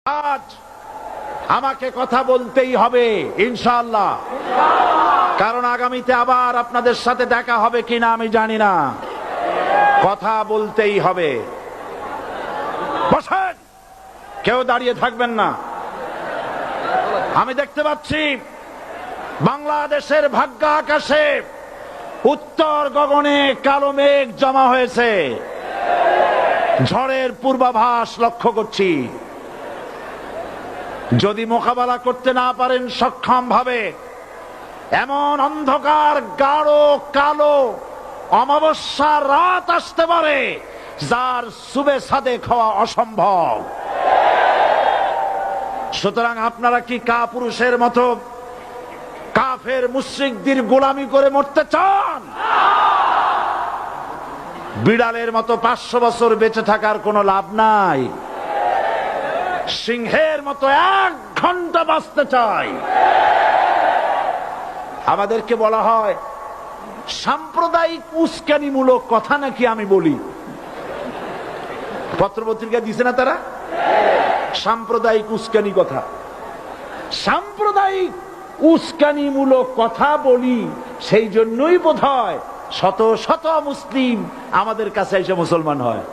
আজ আমাকে কথা বলতেই হবে ইনশাআল্লাহ, কারণ আগামীতে আবার আপনাদের সাথে দেখা হবে কিনা আমি জানি না। কথা বলতেই হবে। বসেন, কেউ দাঁড়িয়ে থাকবেন না। আমি দেখতে পাচ্ছি বাংলাদেশের ভাগ্য আকাশে উত্তর গগনে কালো মেঘ জমা হয়েছে। ঝড়ের পূর্বাভাস লক্ষ্য করছি। যদি মোকাবেলা করতে না পারেন সক্ষম ভাবে, এমন অন্ধকার গাঢ় কালো অমাবস্যার রাত আসতে পারে যার সুবে সাদেক হওয়া অসম্ভব। সুতরাং আপনারা কি কাপুরুষের মতো কাফের মুশরিকদের গোলামি করে মরতে চান? বিড়ালের মতো 500 বছর বেঁচে থাকার কোনো লাভ নাই। সিংহের মতো 1 ঘন্টা বাঁচতে চাই। আমাদেরকে বলা হয় সাম্প্রদায়িক উস্কানিমূলক কথা নাকি আমি বলি। পত্রপত্রিকা দিছে না তারা? সাম্প্রদায়িক উস্কানি কথা। সাম্প্রদায়িক উস্কানিমূলক কথা বলি, সেই জন্যই বোধহয় শত শত মুসলিম আমাদের কাছে এসে মুসলমান হয়।